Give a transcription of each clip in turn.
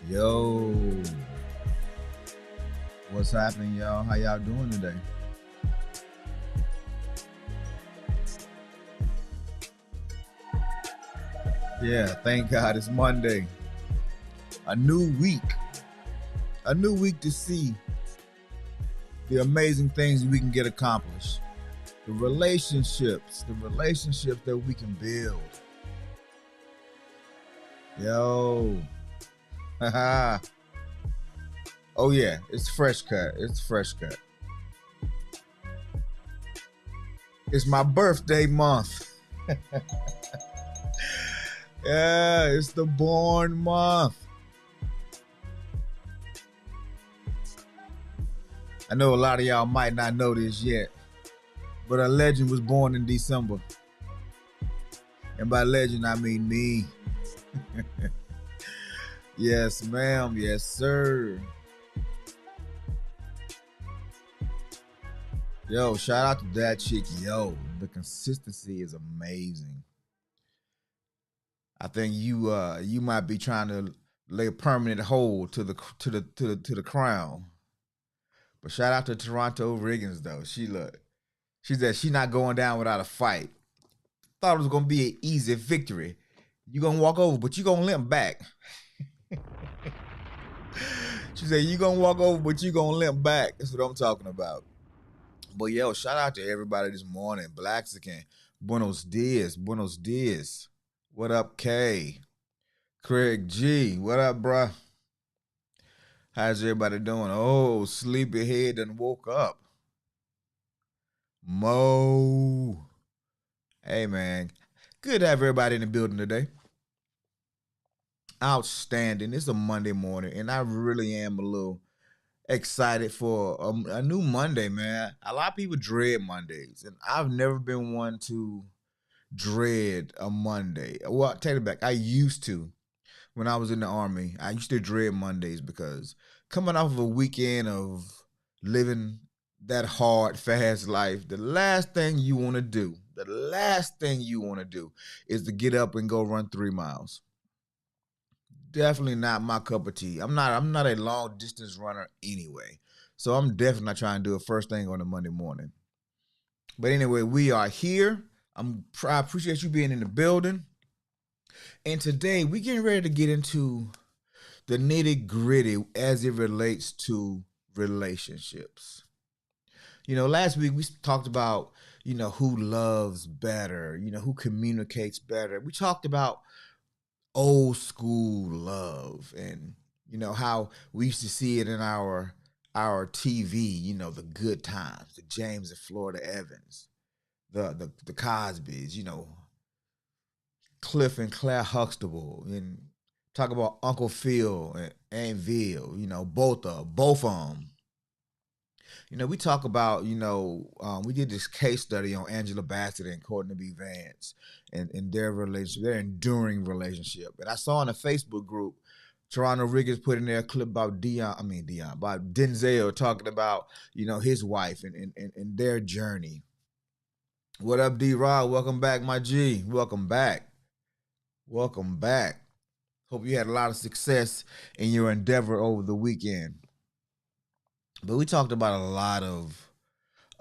Yo, what's happening, y'all? How y'all doing today? Yeah, thank God it's Monday. A new week. A new week to see the amazing things we can get accomplished. The relationships that we can build. Yo. Oh yeah, it's fresh cut. It's fresh cut. It's my birthday month. Yeah, it's the born month. I know a lot of y'all might not know this yet, but a legend was born in December. And by legend, I mean me. Yes, ma'am. Yes, sir. Yo, shout out to that chick. Yo, the consistency is amazing. I think you might be trying to lay a permanent hold to the crown. But shout out to Toronto Riggins though. She said she not going down without a fight. Thought it was gonna be an easy victory. You gonna walk over, but you gonna limp back. She said you gonna walk over, but you gonna limp back. That's what I'm talking about. But yo, shout out to everybody this morning. Blaxican, buenos dias, buenos dias. What up, K? Craig G, what up, bruh? How's everybody doing? Oh, sleepyhead done woke up. Mo. Hey man, good to have everybody in the building today. Outstanding. It's a Monday morning, and I really am a little excited for a new Monday, man. A lot of people dread Mondays, and I've never been one to dread a Monday. Well, take it back. I used to when I was in the army. I used to dread Mondays because coming off of a weekend of living that hard, fast life, the last thing you want to do is to get up and go run 3 miles. Definitely not my cup of tea. I'm not a long distance runner anyway. So I'm definitely not trying to do it first thing on a Monday morning. But anyway, we are here. I appreciate you being in the building. And today we getting ready to get into the nitty gritty as it relates to relationships. Last week we talked about, who loves better, who communicates better. We talked about old school love and how we used to see it in our TV, the good times, the James and Florida Evans, the Cosbys, Cliff and Claire Huxtable, and talk about Uncle Phil and Aunt Ville, both of them. We talk about, we did this case study on Angela Bassett and Courtney B. Vance and their relationship, their enduring relationship. And I saw in a Facebook group, Toronto Riggins put in there a clip about about Denzel talking about, his wife and their journey. What up, D Rod? Welcome back, my G. Welcome back. Welcome back. Hope you had a lot of success in your endeavor over the weekend. But we talked about a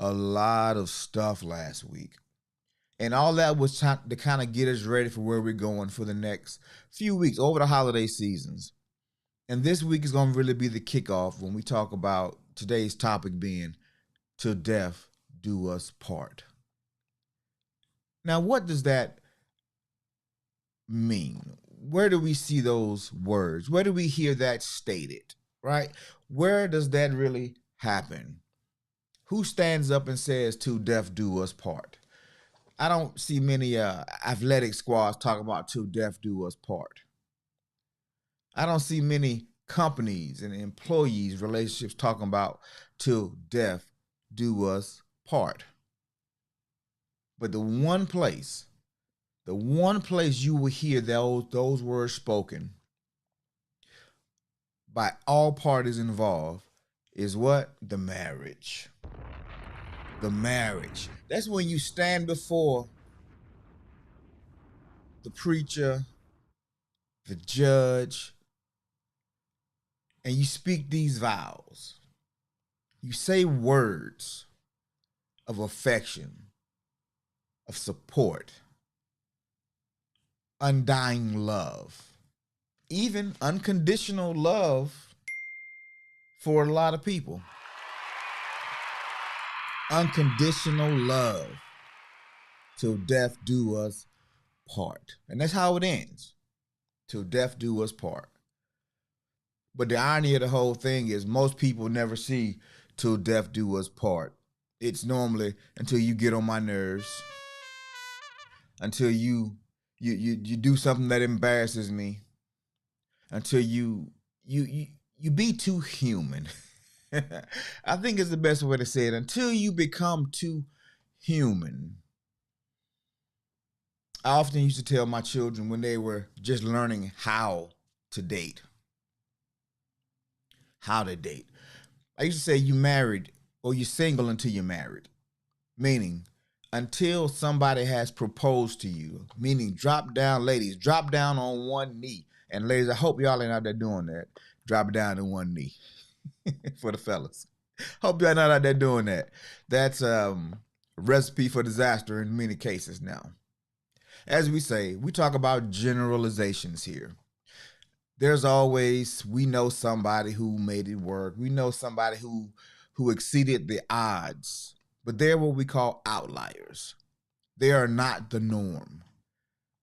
lot of stuff last week. And all that was to kind of get us ready for where we're going for the next few weeks over the holiday seasons. And this week is going to really be the kickoff when we talk about today's topic being Till Death Do Us Part. Now, what does that mean? Where do we see those words? Where do we hear that stated? Right? Where does that really happen? Who stands up and says "Till death do us part"? I don't see many athletic squads talking about "Till death do us part." I don't see many companies and employees relationships talking about "Till death do us part." But the one place you will hear those words spoken by all parties involved is what? The marriage. The marriage. That's when you stand before the preacher, the judge, and you speak these vows. You say words of affection, of support, undying love, even unconditional love for a lot of people. Unconditional love. Till death do us part. And that's how it ends. Till death do us part. But the irony of the whole thing is most people never see till death do us part. It's normally until you get on my nerves, until you do something that embarrasses me, until you be too human. I think it's the best way to say it. Until you become too human. I often used to tell my children when they were just learning how to date. How to date. I used to say you married or you're single until you're married. Meaning, until somebody has proposed to you. Meaning, drop down, ladies, drop down on one knee. And ladies, I hope y'all ain't out there doing that. Drop it down to one knee. For the fellas. Hope y'all not out there doing that. That's a recipe for disaster in many cases now. As we say, we talk about generalizations here. There's always, we know somebody who made it work. We know somebody who exceeded the odds. But they're what we call outliers. They are not the norm.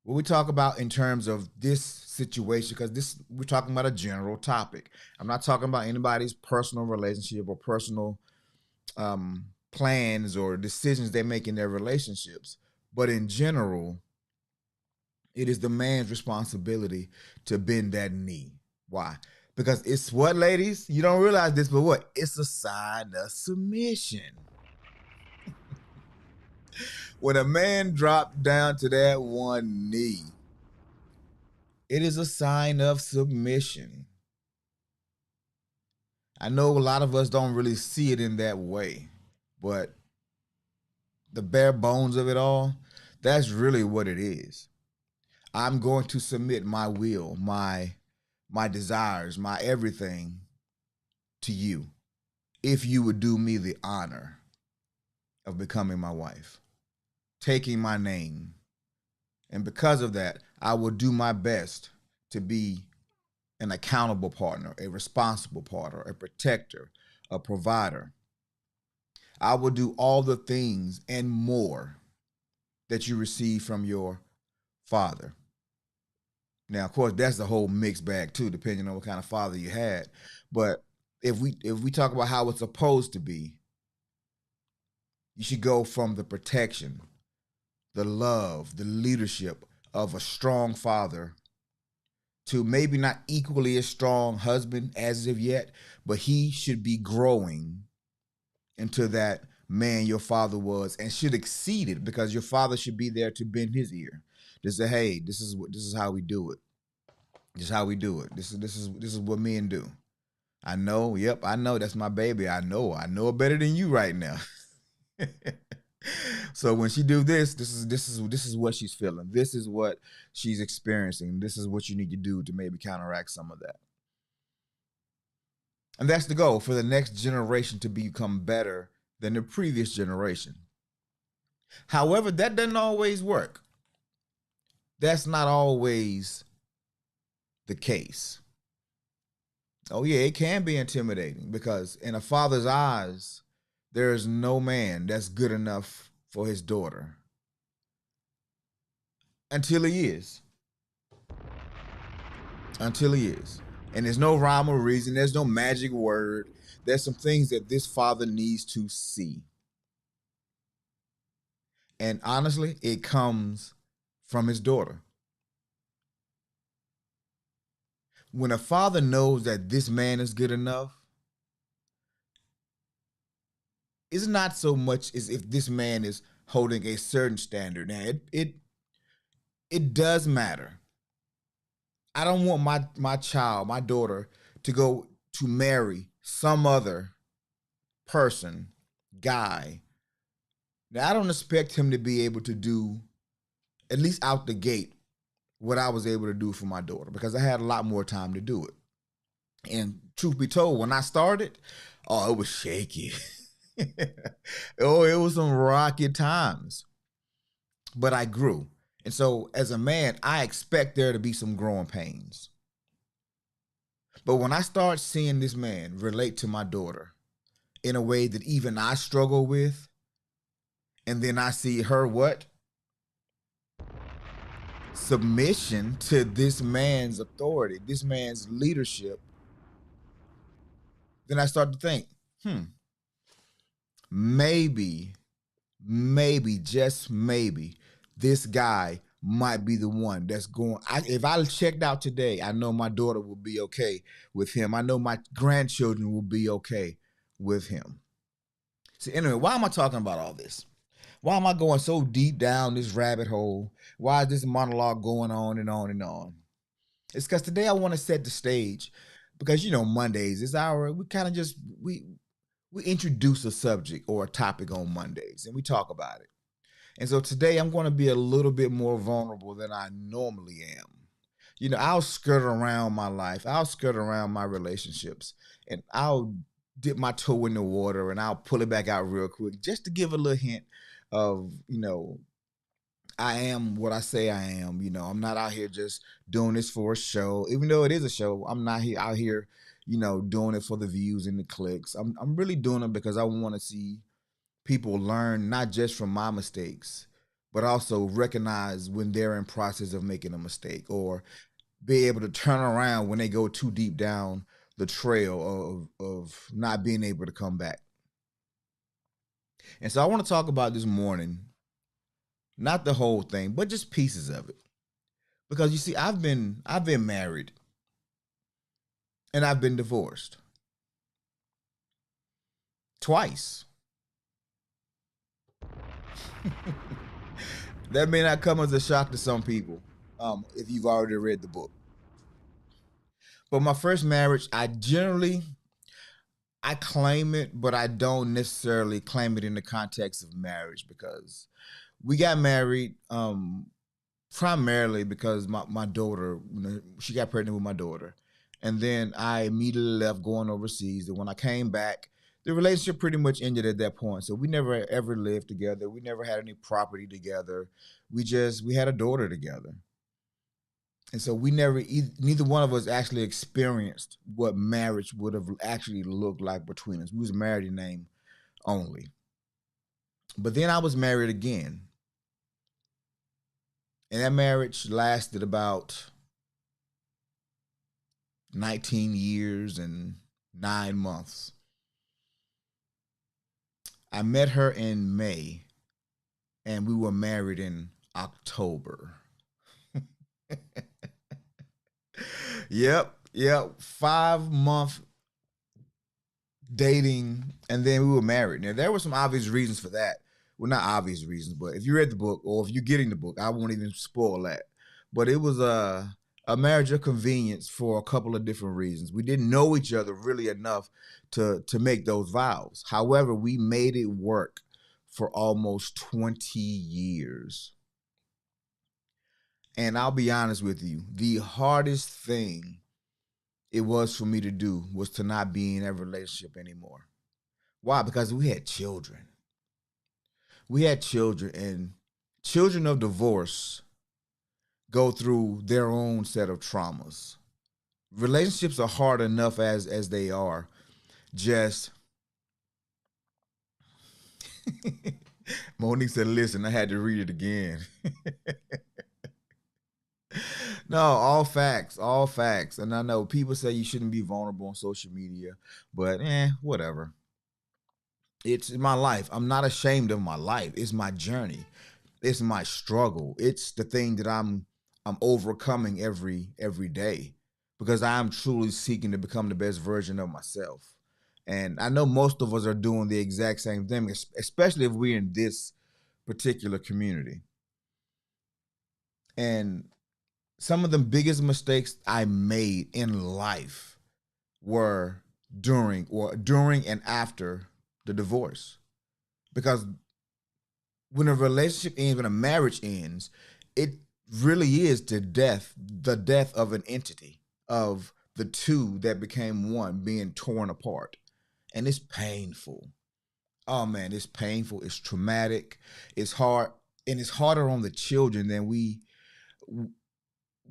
What we talk about in terms of this situation, because we're talking about a general topic. I'm not talking about anybody's personal relationship or personal plans or decisions they make in their relationships. But in general, it is the man's responsibility to bend that knee. Why? Because it's what, ladies? You don't realize this, but what? It's a sign of submission. When a man drops down to that one knee, it is a sign of submission. I know a lot of us don't really see it in that way, but the bare bones of it all, that's really what it is. I'm going to submit my will, my desires, my everything to you if you would do me the honor of becoming my wife, taking my name. And because of that, I will do my best to be an accountable partner, a responsible partner, a protector, a provider. I will do all the things and more that you receive from your father. Now, of course, that's the whole mixed bag too, depending on what kind of father you had. But if we talk about how it's supposed to be, you should go from the protection, the love, the leadership of a strong father to maybe not equally a strong husband as of yet, but he should be growing into that man your father was and should exceed it, because your father should be there to bend his ear to say, hey, this is how we do it. This is how we do it. This is what men do. I know, yep, I know that's my baby. I know it better than you right now. So when she do this is what she's feeling. This is what she's experiencing. This is what you need to do to maybe counteract some of that. And that's the goal, for the next generation to become better than the previous generation. However, that doesn't always work. That's not always the case. Oh yeah, it can be intimidating, because in a father's eyes, there is no man that's good enough for his daughter. Until he is. Until he is. And there's no rhyme or reason. There's no magic word. There's some things that this father needs to see. And honestly, it comes from his daughter. When a father knows that this man is good enough, it's not so much as if this man is holding a certain standard. Now, it does matter. I don't want my child, my daughter, to go to marry some other person, guy. Now, I don't expect him to be able to do, at least out the gate, what I was able to do for my daughter, because I had a lot more time to do it. And truth be told, when I started, oh, it was shaky. Oh, it was some rocky times, but I grew. And so as a man, I expect there to be some growing pains. But when I start seeing this man relate to my daughter in a way that even I struggle with, and then I see her what? Submission to this man's authority, this man's leadership, then I start to think, maybe, just maybe, this guy might be the one that's going. If I checked out today, I know my daughter will be okay with him. I know my grandchildren will be okay with him. So anyway, why am I talking about all this? Why am I going so deep down this rabbit hole? Why is this monologue going on and on and on? It's because today I want to set the stage, because Mondays is we kind of just we introduce a subject or a topic on Mondays and we talk about it. And so today I'm going to be a little bit more vulnerable than I normally am. I'll skirt around my life. I'll skirt around my relationships, and I'll dip my toe in the water and I'll pull it back out real quick just to give a little hint of, I am what I say I am. I'm not out here just doing this for a show. Even though it is a show, I'm not out here, doing it for the views and the clicks. I'm really doing it because I want to see people learn not just from my mistakes, but also recognize when they're in process of making a mistake, or be able to turn around when they go too deep down the trail of not being able to come back. And so I want to talk about this morning, not the whole thing, but just pieces of it. Because you see, I've been married and I've been divorced twice. That may not come as a shock to some people, if you've already read the book. But my first marriage, I claim it, but I don't necessarily claim it in the context of marriage, because we got married primarily because my daughter, she got pregnant with my daughter. And then I immediately left going overseas. And when I came back, the relationship pretty much ended at that point. So we never ever lived together. We never had any property together. We had a daughter together. And so neither one of us actually experienced what marriage would have actually looked like between us. We was married in name only. But then I was married again. And that marriage lasted about 19 years and 9 months. I met her in May, and we were married in October. Yep. 5-month dating, and then we were married. Now, there were some obvious reasons for that. Well, not obvious reasons, but if you read the book, or if you're getting the book, I won't even spoil that. But it was a marriage of convenience for a couple of different reasons. We didn't know each other really enough to make those vows. However, we made it work for almost 20 years. And I'll be honest with you, the hardest thing it was for me to do was to not be in that relationship anymore. Why? Because we had children. And children of divorce go through their own set of traumas. Relationships are hard enough as they are. Just Monique said, listen, I had to read it again. No, all facts. And I know people say you shouldn't be vulnerable on social media, but whatever. It's my life. I'm not ashamed of my life. It's my journey. It's my struggle. It's the thing that I'm overcoming every day, because I'm truly seeking to become the best version of myself. And I know most of us are doing the exact same thing, especially if we're in this particular community. And some of the biggest mistakes I made in life were during and after the divorce. Because when a relationship ends, when a marriage ends, it really is the death of an entity, of the two that became one being torn apart. And it's painful. Oh man, it's painful. It's traumatic. It's hard. And it's harder on the children than we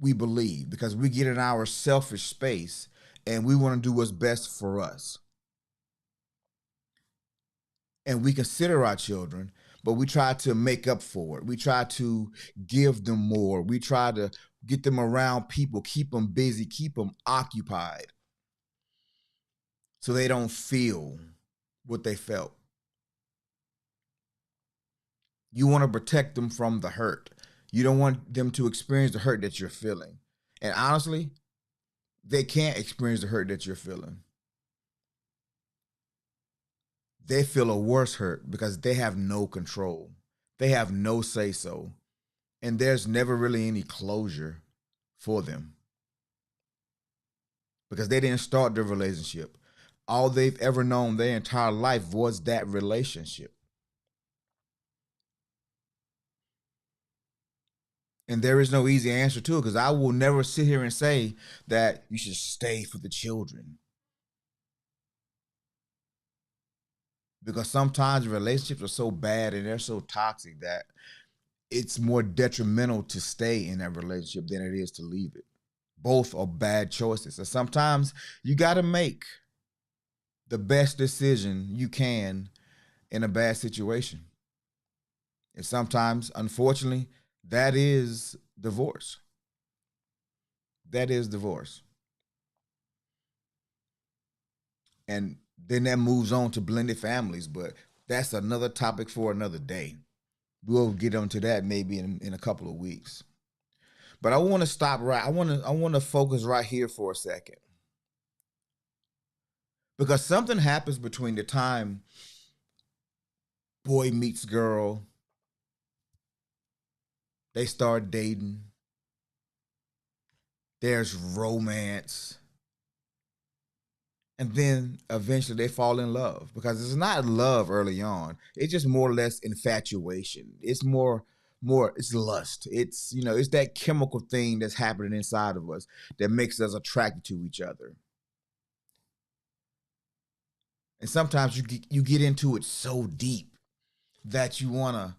believe, because we get in our selfish space and we want to do what's best for us. And we consider our children, but we try to make up for it. We try to give them more. We try to get them around people, keep them busy, keep them occupied so they don't feel what they felt. You want to protect them from the hurt. You don't want them to experience the hurt that you're feeling. And honestly, they can't experience the hurt that you're feeling. They feel a worse hurt because they have no control. They have no say so. And there's never really any closure for them because they didn't start the relationship. All they've ever known their entire life was that relationship. And there is no easy answer to it, because I will never sit here and say that you should stay for the children. Because sometimes relationships are so bad and they're so toxic that it's more detrimental to stay in that relationship than it is to leave it. Both are bad choices. And sometimes you got to make the best decision you can in a bad situation. And sometimes, unfortunately, that is divorce. That is divorce. And then that moves on to blended families, but that's another topic for another day. We'll get onto that maybe in a couple of weeks. But I want to stop right. I want to focus right here for a second. Because something happens between the time boy meets girl, they start dating, there's romance, and then eventually they fall in love, because it's not love early on. It's just more or less infatuation. It's more it's lust. It's that chemical thing that's happening inside of us that makes us attracted to each other. And sometimes you get into it so deep that you want to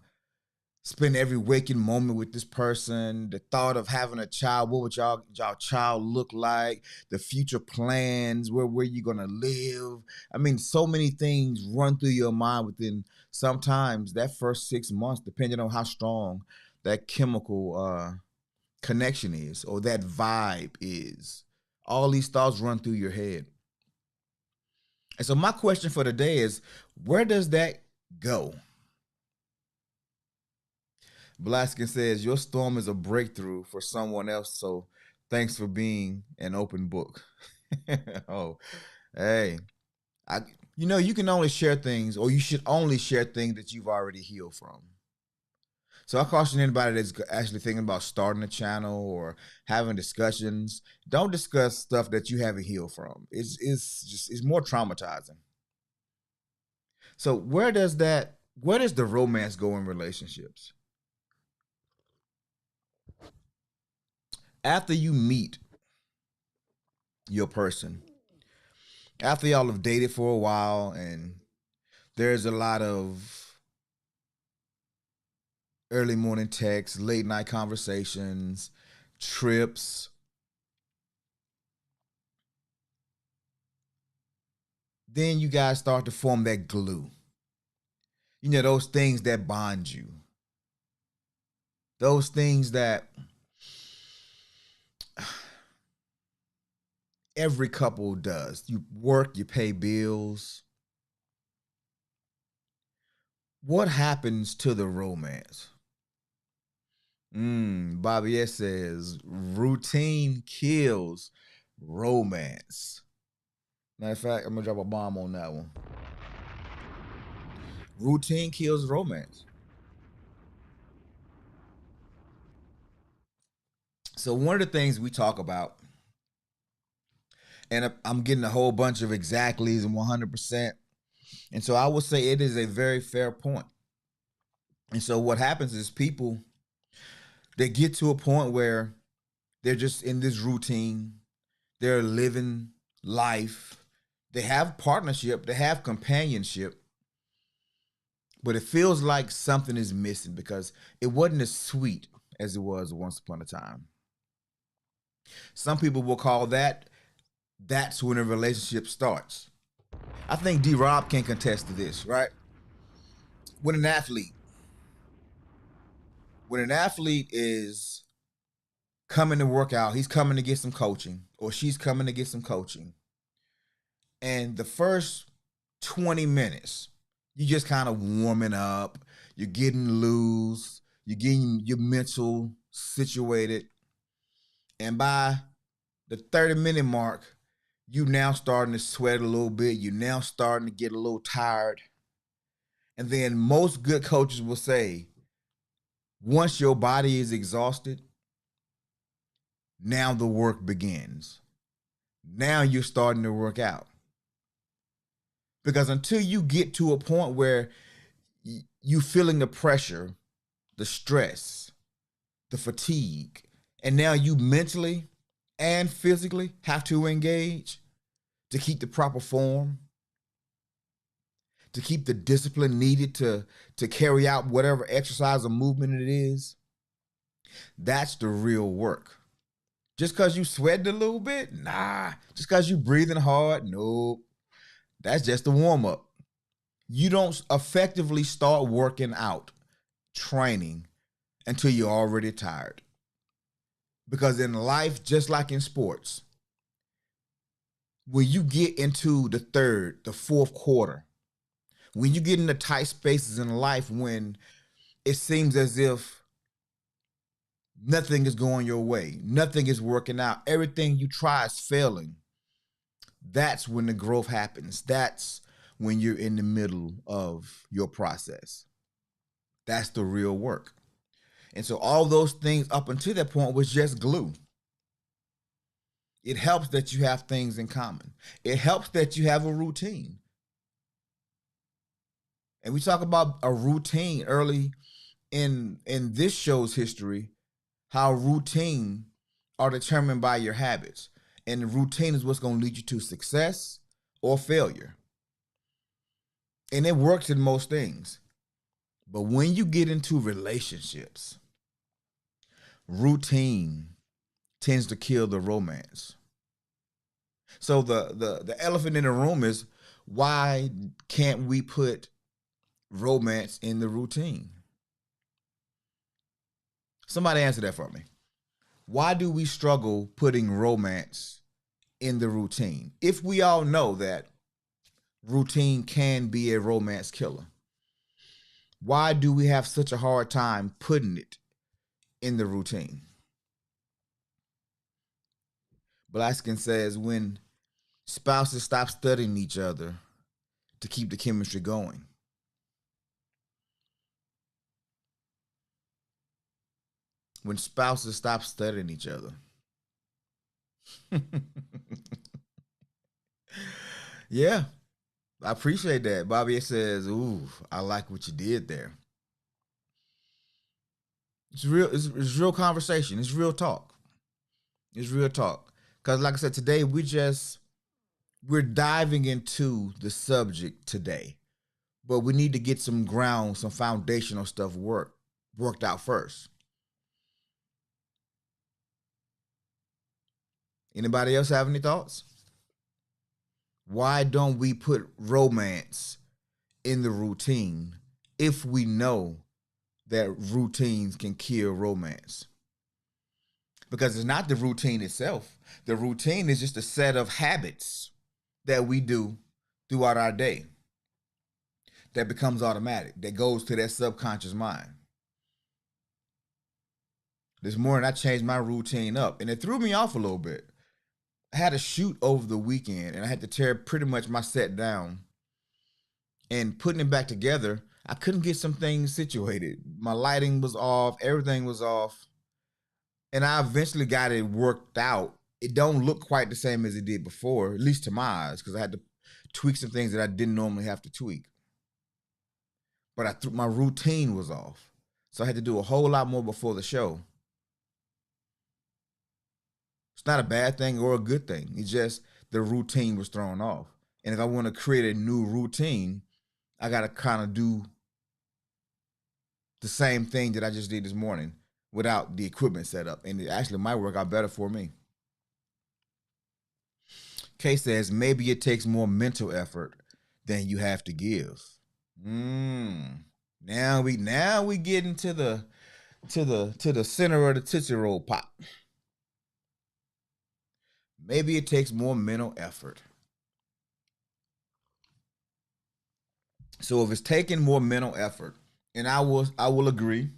spend every waking moment with this person. The thought of having a child, what would y'all child look like? The future plans, where you gonna live? I mean, so many things run through your mind within sometimes that first 6 months, depending on how strong that chemical connection is or that vibe is. All these thoughts run through your head. And so my question for today is, where does that go? Blaskin says, your storm is a breakthrough for someone else, so thanks for being an open book. Oh, hey. I you can only share things, or you should only share things that you've already healed from. So I caution anybody that's actually thinking about starting a channel or having discussions, don't discuss stuff that you haven't healed from. It's more traumatizing. So where does the romance go in relationships? After you meet your person, after y'all have dated for a while, and there's a lot of early morning texts, late night conversations, trips, then you guys start to form that glue. Those things that bond you. Those things that every couple does. You work, you pay bills. What happens to the romance? Bobby S says routine kills romance. Matter of fact, I'm gonna drop a bomb on that one. Routine kills romance. So one of the things we talk about, and I'm getting a whole bunch of exactly's and 100%. And so I would say it is a very fair point. And so what happens is people, they get to a point where they're just in this routine. They're living life. They have partnership. They have companionship. But it feels like something is missing because it wasn't as sweet as it was once upon a time. Some people will call that's when a relationship starts. I think D Rob can contest to this, right? When an athlete, when an athlete is coming to work out, he's coming to get some coaching, or she's coming to get some coaching. And the first 20 minutes, you just kind of warming up, you're getting loose, you're getting your mental situated. And by the 30-minute mark, you now starting to sweat a little bit. You're now starting to get a little tired. And then most good coaches will say, once your body is exhausted, now the work begins. Now you're starting to work out. Because until you get to a point where you feeling the pressure, the stress, the fatigue, and now you mentally and physically have to engage to keep the proper form, to keep the discipline needed to carry out whatever exercise or movement it is, that's the real work. Just because you sweated a little bit? Nah. Just because you breathing hard? Nope. That's just a warm-up. You don't effectively start working out, training, until you're already tired. Because in life, just like in sports, when you get into the third, the fourth quarter, when you get into tight spaces in life, when it seems as if nothing is going your way, nothing is working out, everything you try is failing, that's when the growth happens. That's when you're in the middle of your process. That's the real work. And so all those things up until that point was just glue. It helps that you have things in common. It helps that you have a routine. And we talk about a routine early in this show's history, how routine are determined by your habits. And the routine is what's going to lead you to success or failure. And it works in most things. But when you get into relationships, routine tends to kill the romance. So the elephant in the room is, why can't we put romance in the routine? Somebody answer that for me. Why do we struggle putting romance in the routine if we all know that routine can be a romance killer? Why do we have such a hard time putting it in the routine? Blaskin says, when spouses stop studying each other to keep the chemistry going. When spouses stop studying each other. Yeah, I appreciate that. Bobby says, ooh, I like what you did there. It's real conversation. It's real talk. It's real talk. Because like I said, today we're diving into the subject today. But we need to get some ground, some foundational stuff worked out first. Anybody else have any thoughts? Why don't we put romance in the routine if we know that routines can kill romance? Because it's not the routine itself. The routine is just a set of habits that we do throughout our day that becomes automatic, that goes to that subconscious mind. This morning, I changed my routine up, and it threw me off a little bit. I had a shoot over the weekend, and I had to tear pretty much my set down. And putting it back together, I couldn't get some things situated. My lighting was off, everything was off. And I eventually got it worked out. It don't look quite the same as it did before, at least to my eyes, because I had to tweak some things that I didn't normally have to tweak. But my routine was off. So I had to do a whole lot more before the show. It's not a bad thing or a good thing. It's just the routine was thrown off. And if I want to create a new routine, I got to kind of do the same thing that I just did this morning without the equipment set up. And it actually might work out better for me. Kay says, maybe it takes more mental effort than you have to give. Now we get into the center of the Tootsie Roll pop. Maybe it takes more mental effort. So if it's taking more mental effort, and I will agree.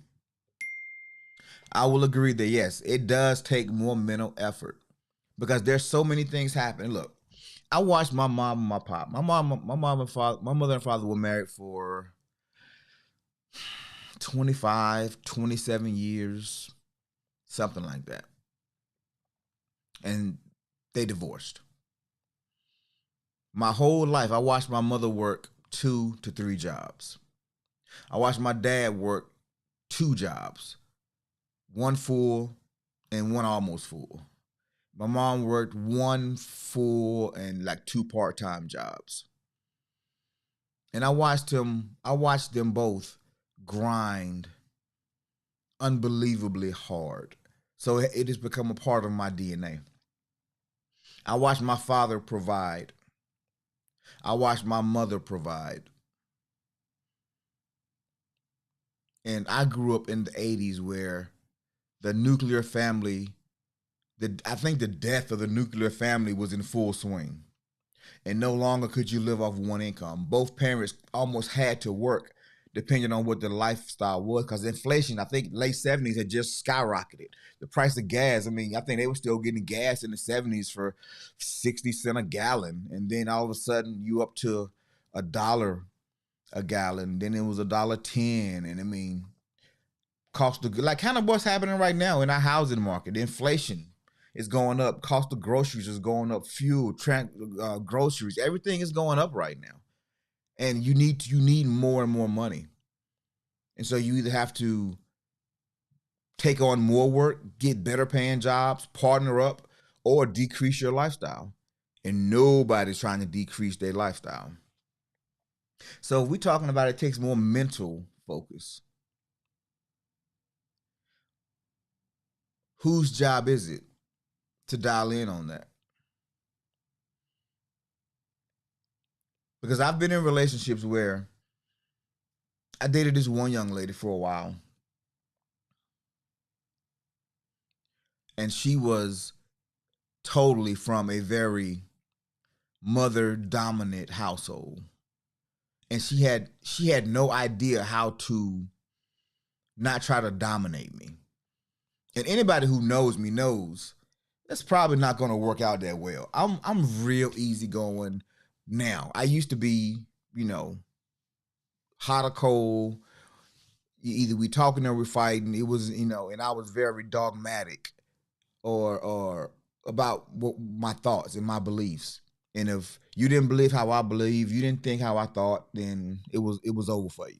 I will agree that yes, it does take more mental effort because there's so many things happening. Look, I watched my mom and my pop. My mother and father were married for 25, 27 years, something like that. And they divorced. My whole life, I watched my mother work 2 to 3 jobs. I watched my dad work 2 jobs, one full and one almost full. My mom worked 1 full and like 2 part-time jobs. And I watched them both grind unbelievably hard. So it has become a part of my DNA. I watched my father provide. I watched my mother provide. And I grew up in the 80s where the nuclear family, I think the death of the nuclear family was in full swing. And no longer could you live off one income. Both parents almost had to work depending on what the lifestyle was, because inflation, I think late 70s had just skyrocketed. The price of gas, I mean, I think they were still getting gas in the 70s for 60 cents a gallon. And then all of a sudden you up to $1 a gallon. Then it was $1.10. And I mean, cost of, like kind of what's happening right now in our housing market. The inflation is going up. Cost of groceries is going up. Fuel, groceries, everything is going up right now. And you need more and more money. And so you either have to take on more work, get better paying jobs, partner up, or decrease your lifestyle. And nobody's trying to decrease their lifestyle. So if we're talking about it takes more mental focus, whose job is it to dial in on that? Because I've been in relationships where I dated this one young lady for a while. And she was totally from a very mother dominant household. And she had no idea how to not try to dominate me. And anybody who knows me knows that's probably not going to work out that well. I'm real easygoing now. I used to be, hot or cold. Either we talking or we fighting. It was, and I was very dogmatic or about my thoughts and my beliefs. And if you didn't believe how I believe, you didn't think how I thought, then it was over for you.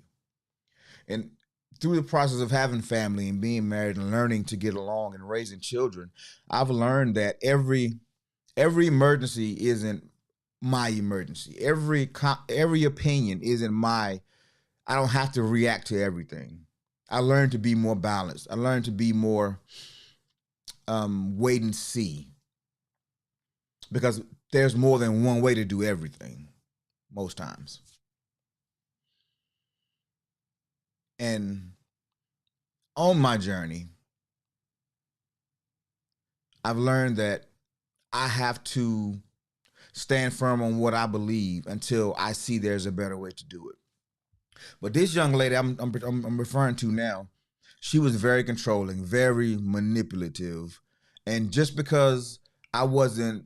And through the process of having family and being married and learning to get along and raising children, I've learned that every emergency isn't my emergency. Every opinion isn't my. I don't have to react to everything. I learned to be more balanced. I learned to be more wait and see, because there's more than one way to do everything most times. And on my journey, I've learned that I have to stand firm on what I believe until I see there's a better way to do it. But this young lady I'm referring to now, she was very controlling, very manipulative. And just because I wasn't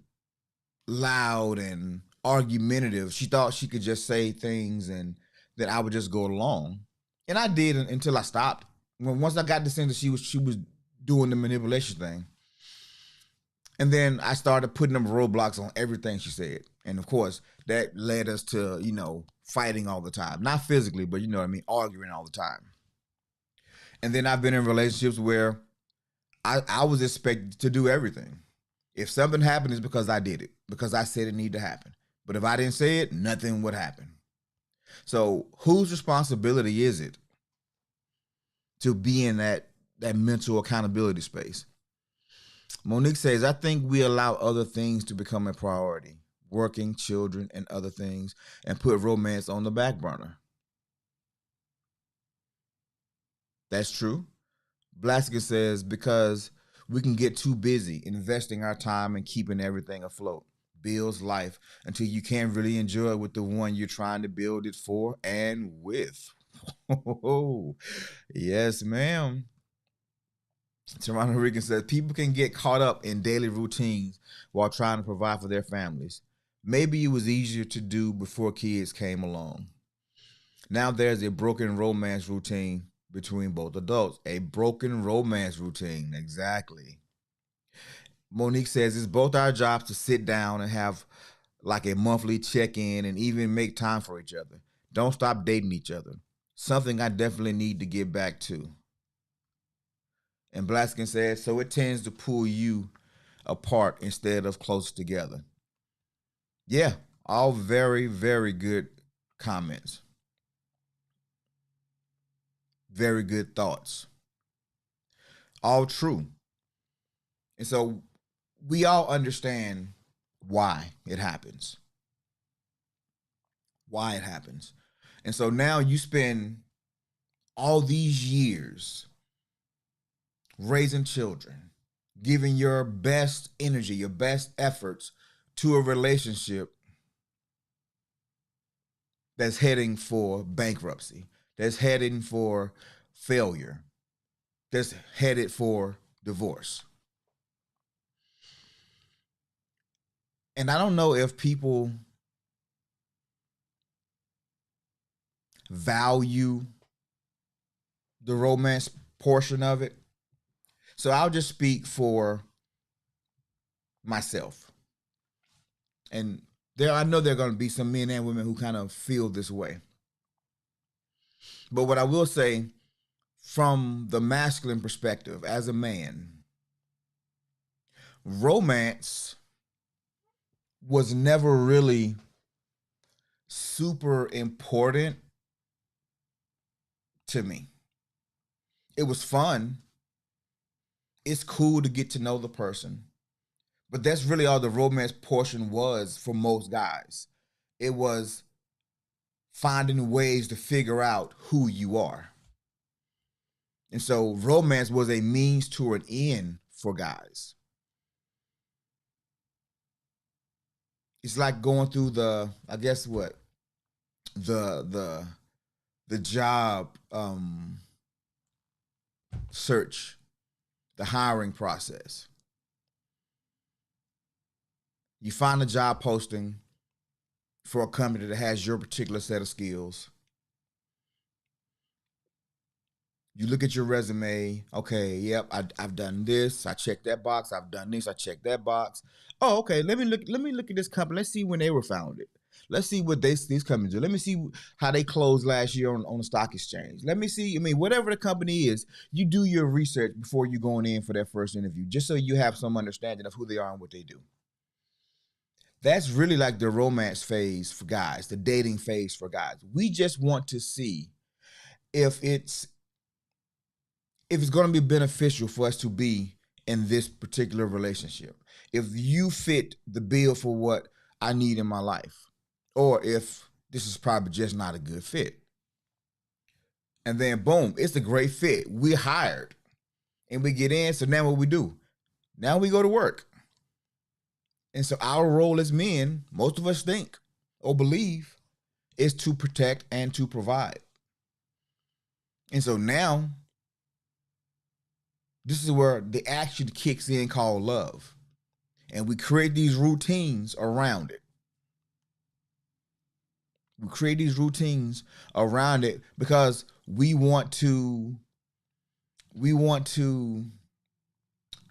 loud and argumentative, she thought she could just say things and that I would just go along. And I did until I stopped. Once I got the sense that she was doing the manipulation thing. And then I started putting them roadblocks on everything she said. And of course, that led us to, fighting all the time. Not physically, but arguing all the time. And then I've been in relationships where I was expected to do everything. If something happened, it's because I did it, because I said it needed to happen. But if I didn't say it, nothing would happen. So whose responsibility is it to be in that mental accountability space? Monique says, I think we allow other things to become a priority, working, children, and other things, and put romance on the back burner. That's true. Blaska says, because we can get too busy investing our time and keeping everything afloat. Builds life until you can't really enjoy it with the one you're trying to build it for and with. Yes, ma'am. Toronto Rican says, people can get caught up in daily routines while trying to provide for their families. Maybe it was easier to do before kids came along. Now there's a broken romance routine between both adults. A broken romance routine, exactly. Monique says, it's both our jobs to sit down and have like a monthly check-in and even make time for each other. Don't stop dating each other. Something I definitely need to get back to. And Blaskin says, so it tends to pull you apart instead of closer together. Yeah, all very, very good comments. Very good thoughts. All true. And so we all understand why it happens. Why it happens. And so now you spend all these years raising children, giving your best energy, your best efforts to a relationship that's heading for bankruptcy, that's heading for failure, that's headed for divorce. And I don't know if people value the romance portion of it. So I'll just speak for myself. And I know there are going to be some men and women who kind of feel this way. But what I will say, from the masculine perspective, as a man, romance was never really super important to me. It was fun. It's cool to get to know the person. But that's really all the romance portion was for most guys. It was finding ways to figure out who you are. And so romance was a means to an end for guys. It's like going through the, I guess what, the job search, the hiring process. You find a job posting for a company that has your particular set of skills. You look at your resume. Okay, yep, I've done this. I checked that box. I've done this. I checked that box. Oh, okay. Let me look at this company. Let's see when they were founded. Let's see what these companies do. Let me see how they closed last year on the stock exchange. Let me see. I mean, whatever the company is, you do your research before you going in for that first interview, just so you have some understanding of who they are and what they do. That's really like the romance phase for guys, the dating phase for guys. We just want to see if it's going to be beneficial for us to be in this particular relationship. If you fit the bill for what I need in my life, or if this is probably just not a good fit. And then boom, it's a great fit. We're hired and we get in. So now what we do? Now we go to work. And so our role as men, most of us think or believe, is to protect and to provide. And so now, this is where the action kicks in called love. And we create these routines around it. We create these routines around it because we want to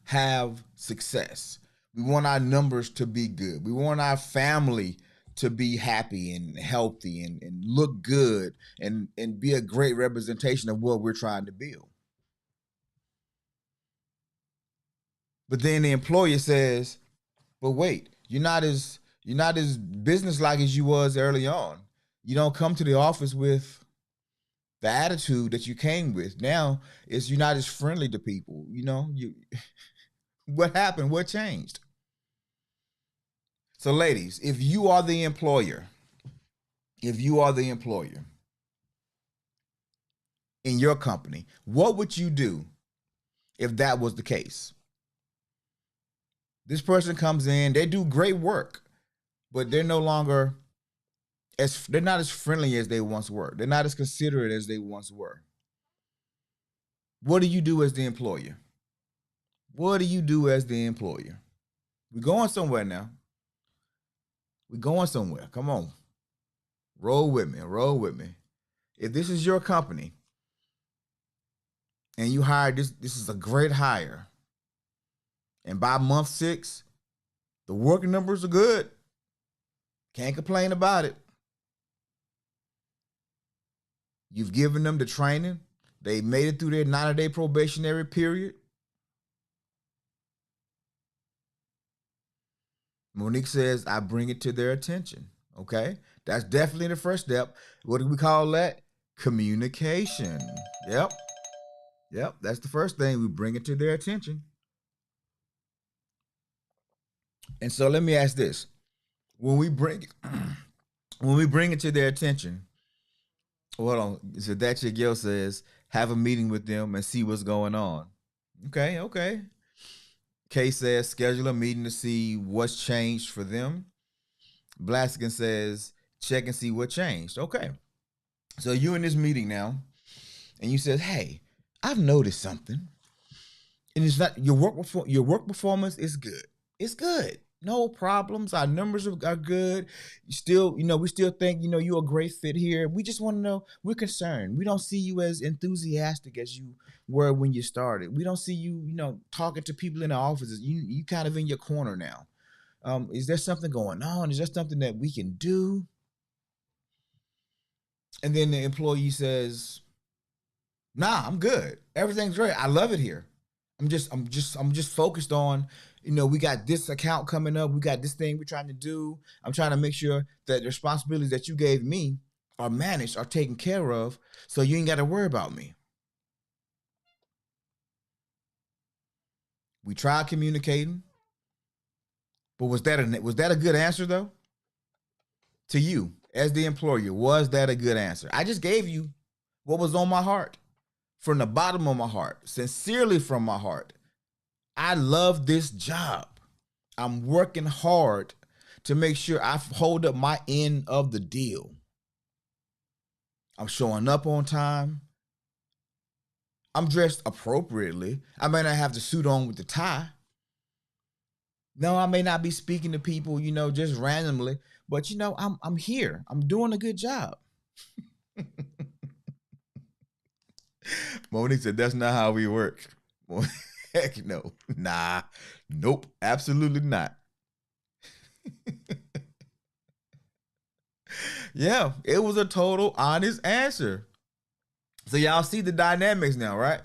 have success. We want our numbers to be good. We want our family to be happy and healthy and look good and be a great representation of what we're trying to build. But then the employer says, But wait, you're not as business-like as you was early on. You don't come to the office with the attitude that you came with. Now it's you're not as friendly to people. You what happened? What changed? So, ladies, if you are the employer, if you are the employer in your company, what would you do if that was the case? This person comes in, they do great work, but they're no longer they're not as friendly as they once were. They're not as considerate as they once were. What do you do as the employer? What do you do as the employer? We're going somewhere now. We're going somewhere. Come on. Roll with me. Roll with me. If this is your company and you hired this is a great hire. And by month 6, the working numbers are good. Can't complain about it. You've given them the training. They made it through their 90-day probationary period. Monique says, I bring it to their attention. Okay? That's definitely the first step. What do we call that? Communication. Yep. That's the first thing. We bring it to their attention. And so let me ask this. When we bring it to their attention, hold on. So that your girl says, have a meeting with them and see what's going on. Okay. Kay says, schedule a meeting to see what's changed for them. Blaskin says, check and see what changed. Okay. So you're in this meeting now, and you says, hey, I've noticed something. And it's not your work performance is good. It's good. No problems. Our numbers are good. We still think, you're a great fit here. We just want to know, we're concerned. We don't see you as enthusiastic as you were when you started. We don't see you, talking to people in the offices. You kind of in your corner now. Is there something going on? Is there something that we can do? And then the employee says, nah, I'm good. Everything's great. I love it here. I'm just focused on, we got this account coming up. We got this thing we're trying to do. I'm trying to make sure that the responsibilities that you gave me are managed, are taken care of, so you ain't got to worry about me. We tried communicating, but was that a good answer though? To you as the employer, was that a good answer? I just gave you what was on my heart, from the bottom of my heart, sincerely from my heart. I love this job. I'm working hard to make sure I hold up my end of the deal. I'm showing up on time. I'm dressed appropriately. I may not have the suit on with the tie. No, I may not be speaking to people, just randomly, but I'm here. I'm doing a good job. Monique said, that's not how we work. Heck no. Nah. Nope. Absolutely not. Yeah, it was a total honest answer. So y'all see the dynamics now, right?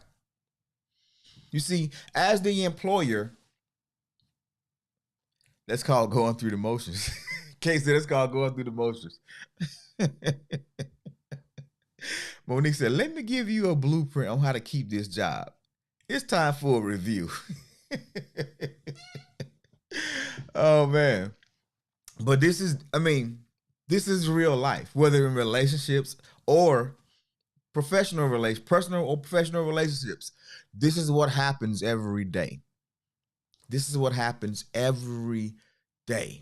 You see, as the employer, that's called going through the motions. Kay said it's called going through the motions. Monique said, let me give you a blueprint on how to keep this job. It's time for a review. Oh, man. But this is real life, whether in relationships or personal or professional relationships. This is what happens every day. This is what happens every day.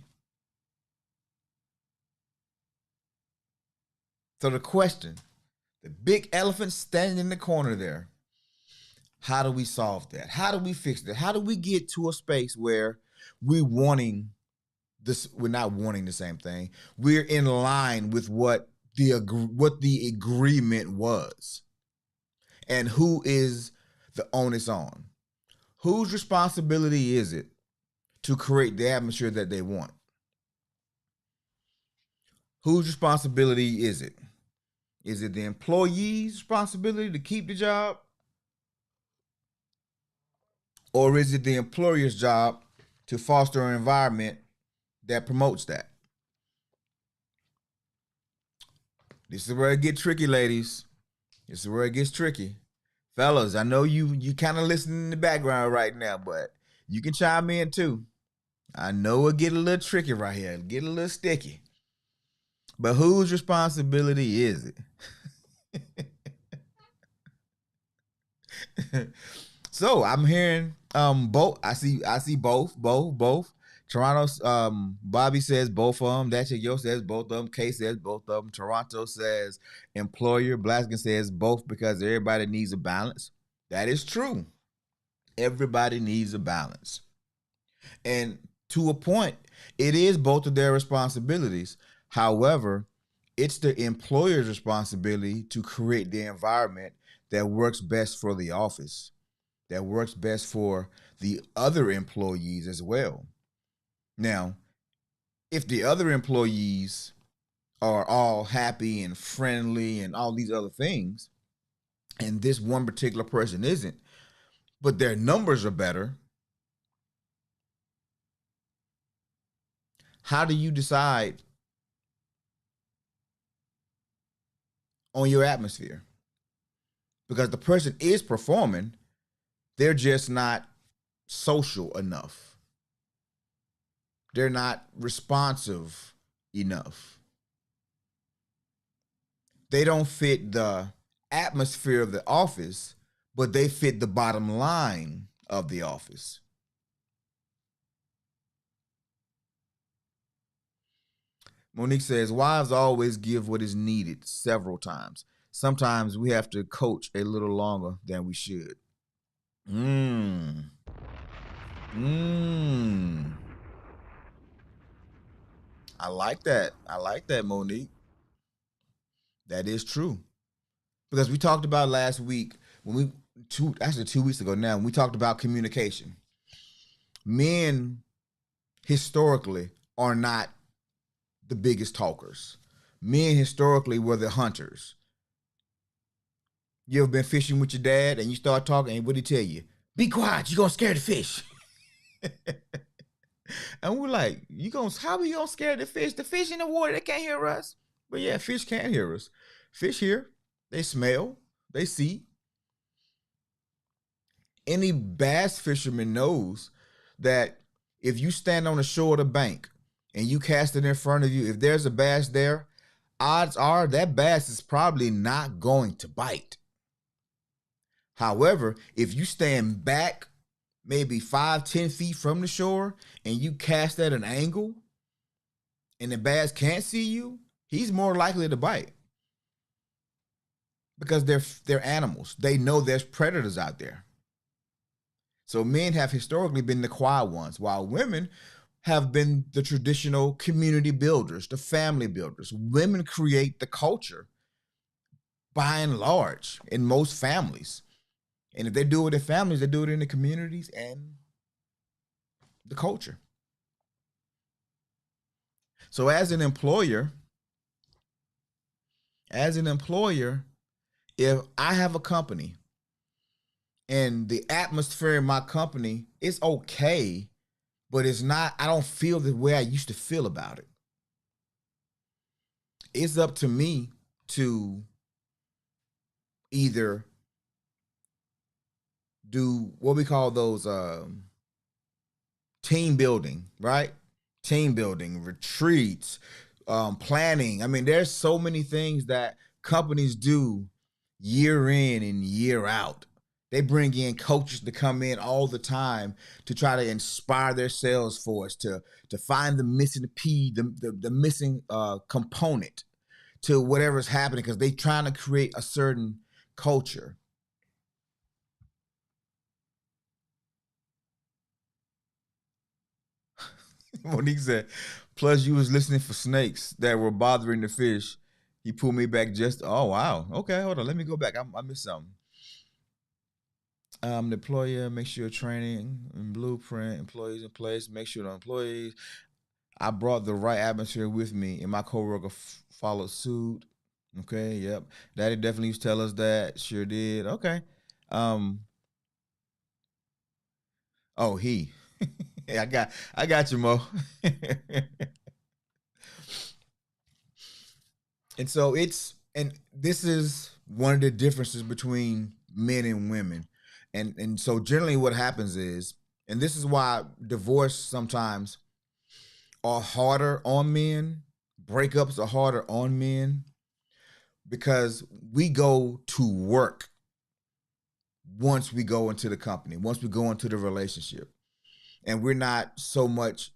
So the question, the big elephant standing in the corner there, how do we solve that? How do we fix that? How do we get to a space where we're not wanting the same thing. We're in line with what the agreement was. And who is the onus on? Whose responsibility is it to create the atmosphere that they want? Whose responsibility is it? Is it the employee's responsibility to keep the job? Or is it the employer's job to foster an environment that promotes that. This is where it gets tricky, ladies. This is where it gets tricky. Fellas, I know you kind of listening in the background right now, but you can chime in too. I know it get a little tricky right here. It get a little sticky. But whose responsibility is it? So I'm hearing both. I see both. Toronto, Bobby says both of them. That chick Yo says both of them. Kay says both of them. Toronto says employer. Blaskin says both because everybody needs a balance. That is true. Everybody needs a balance. And to a point, it is both of their responsibilities. However, it's the employer's responsibility to create the environment that works best for the office, that works best for the other employees as well. Now, if the other employees are all happy and friendly and all these other things, and this one particular person isn't, but their numbers are better, how do you decide on your atmosphere? Because the person is performing, they're just not social enough. They're not responsive enough. They don't fit the atmosphere of the office, but they fit the bottom line of the office. Monique says, wives always give what is needed several times. Sometimes we have to coach a little longer than we should. Mmm. Mmm. I like that. I like that, Monique. That is true. Because we talked about last week when actually 2 weeks ago now, when we talked about communication. Men historically are not the biggest talkers. Men historically were the hunters. You ever been fishing with your dad and you start talking and what'd he tell you? Be quiet, you're gonna scare the fish. And we're like, how are you gonna scare the fish? The fish in the water, they can't hear us. But yeah, fish can't hear us. Fish hear, they smell, they see. Any bass fisherman knows that if you stand on the shore of the bank and you cast it in front of you, if there's a bass there, odds are that bass is probably not going to bite. However, if you stand back maybe 5-10 feet from the shore and you cast at an angle and the bass can't see you, he's more likely to bite. Because they're animals. They know there's predators out there. So men have historically been the quiet ones, while women have been the traditional community builders, the family builders. Women create the culture by and large in most families. And if they do it in families, they do it in the communities and the culture. So as an employer, if I have a company and the atmosphere in my company is okay, but it's not, I don't feel the way I used to feel about it. It's up to me to either do what we call those team building, right? Team building, retreats, planning. I mean, there's so many things that companies do year in and year out. They bring in coaches to come in all the time to try to inspire their sales force to find the missing the missing component to whatever's happening, because they're trying to create a certain culture. Monique said, plus you was listening for snakes that were bothering the fish. He pulled me back just, oh, wow. Okay, hold on. Let me go back. I missed something. The employer, make sure training and blueprint, employees in place, make sure the employees. I brought the right atmosphere with me, and my coworker followed suit. Okay, yep. Daddy definitely used to tell us that. Sure did. Okay. Um. Oh, he. I got you, Mo. And so and this is one of the differences between men and women. And so generally what happens is, and this is why divorce sometimes are harder on men, breakups are harder on men, because we go to work once we go into the company, once we go into the relationship. And we're not so much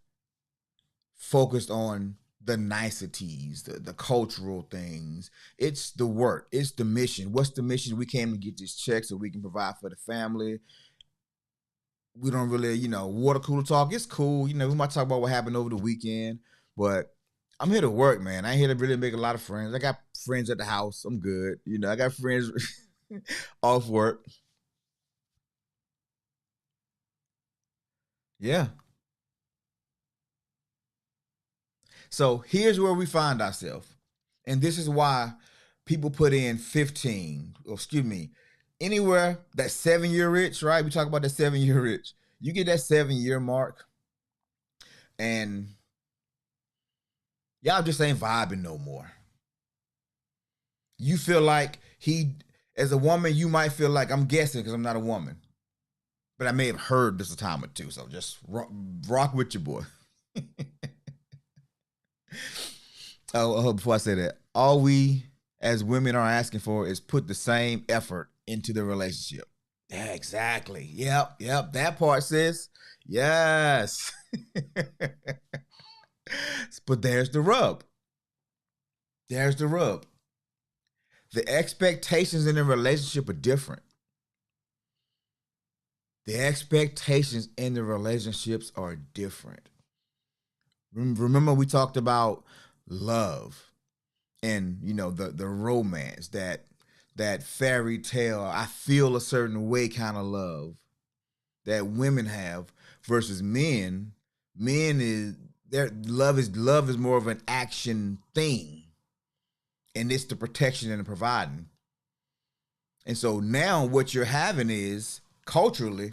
focused on the niceties, the cultural things. It's the work, it's the mission. What's the mission? We came to get this check so we can provide for the family. We don't really, water cooler talk. It's cool. We might talk about what happened over the weekend, but I'm here to work, man. I ain't here to really make a lot of friends. I got friends at the house. I'm good. I got friends off work. Yeah. So here's where we find ourselves. And this is why people put in 15, or excuse me, anywhere that 7 year itch, right? We talk about the 7 year itch. You get that 7 year mark, and y'all just ain't vibing no more. You feel like as a woman, you might feel like, I'm guessing because I'm not a woman, but I may have heard this a time or two. So just rock with your boy. Before I say that, all we as women are asking for is put the same effort into the relationship. Yeah, exactly. Yep. That part, sis. Yes. But there's the rub. There's the rub. The expectations in a relationship are different. The expectations in the relationships are different. Remember we talked about love and the romance, that fairy tale, I feel a certain way kind of love that women have versus men. Men is their love is more of an action thing, and it's the protection and the providing. And so now what you're having is, culturally,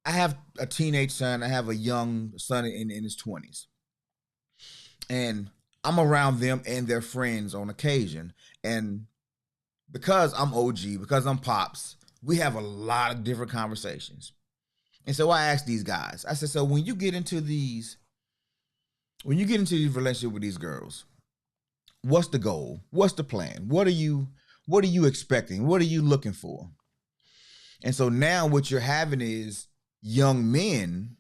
I have a teenage son, I have a young son in his 20s. And I'm around them and their friends on occasion. And because I'm OG, because I'm Pops, we have a lot of different conversations. And so I asked these guys, I said, so when you get into these relationships with these girls, what's the goal? What's the plan? What are you expecting? What are you looking for? And so now what you're having is young men.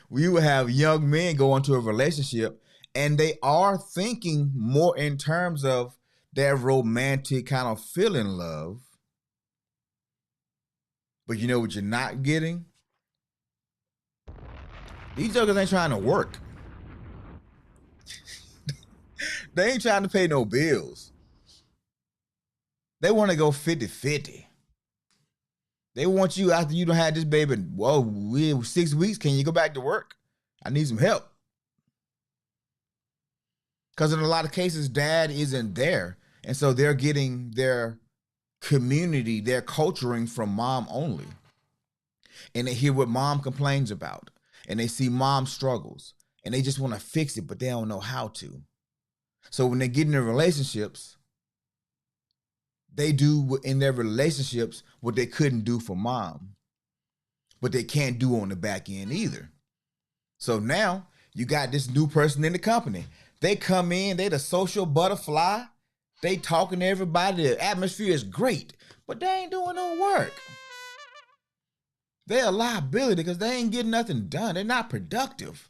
We will have young men go into a relationship, and they are thinking more in terms of their romantic kind of feeling love. But you know what you're not getting? These jokers ain't trying to work. They ain't trying to pay no bills. They want to go 50-50. They want you, after you don't have this baby, whoa, we 6 weeks, can you go back to work? I need some help. Because in a lot of cases, dad isn't there. And so they're getting their community, their culturing from mom only. And they hear what mom complains about. And they see mom struggles. And they just want to fix it, but they don't know how to. So when they get in their relationships, they do in their relationships what they couldn't do for mom. But they can't do on the back end either. So now you got this new person in the company. They come in, they the social butterfly. They talking to everybody. The atmosphere is great, but they ain't doing no work. They're a liability because they ain't getting nothing done. They're not productive.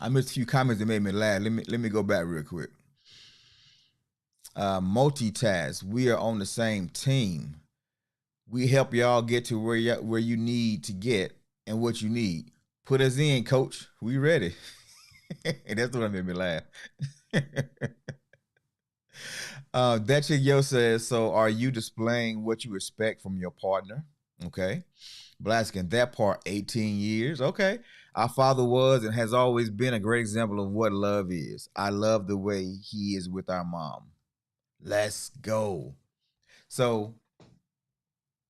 I missed a few comments that made me laugh. Let me go back real quick. Multitask. We are on the same team. We help y'all get to where you need to get and what you need. Put us in, coach. We ready. And that's what made me laugh. That chick yo says, so are you displaying what you expect from your partner? Okay. Blaskin, that part, 18 years. Okay. Our father was and has always been a great example of what love is. I love the way he is with our mom. Let's go. So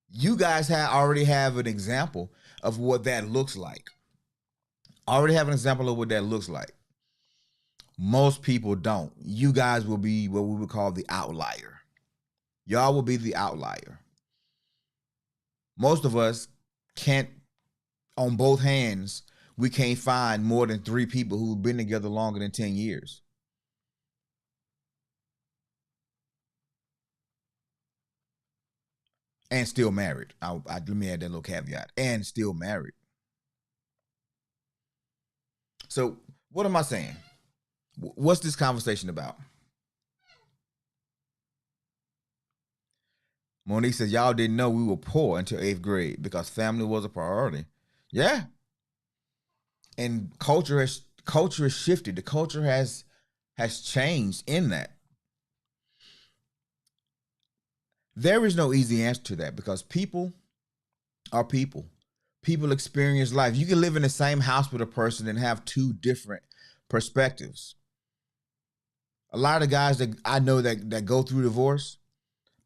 You guys already have an example of what that looks like. Already have an example of what that looks like. Most people don't. You guys will be what we would call the outlier. Y'all will be the outlier. Most of us can't, on both hands, we can't find more than 3 people who've been together longer than 10 years. And still married. Let me add that little caveat. And still married. So what am I saying? What's this conversation about? Monique says, y'all didn't know we were poor until 8th grade because family was a priority. Yeah. And culture has shifted. The culture has changed in that. There is no easy answer to that because people are people. People experience life. You can live in the same house with a person and have 2 different perspectives. A lot of guys that I know that go through divorce,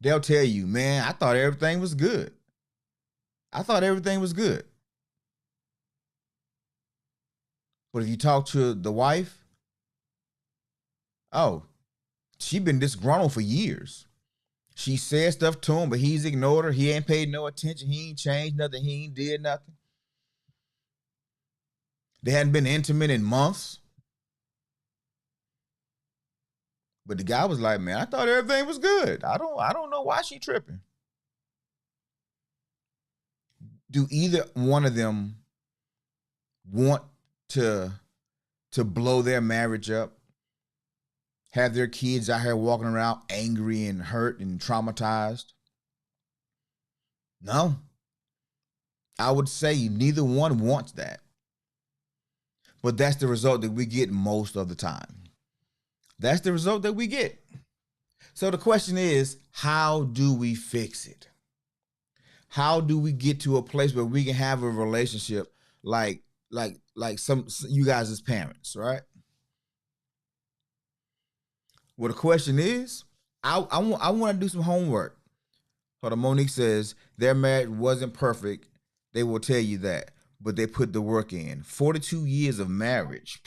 they'll tell you, man, I thought everything was good. I thought everything was good. But if you talk to the wife, oh, she been disgruntled for years. She said stuff to him, but he's ignored her. He ain't paid no attention. He ain't changed nothing. He ain't did nothing. They hadn't been intimate in months. But the guy was like, man, I thought everything was good. I don't know why she tripping. Do either one of them want to blow their marriage up? Have their kids out here walking around angry and hurt and traumatized? No. I would say neither one wants that. But that's the result that we get most of the time. That's the result that we get. So the question is, how do we fix it? How do we get to a place where we can have a relationship like some you guys as parents, right? Well, the question is, I want to do some homework. Hold on, Monique says their marriage wasn't perfect. They will tell you that, but they put the work in. 42 years of marriage.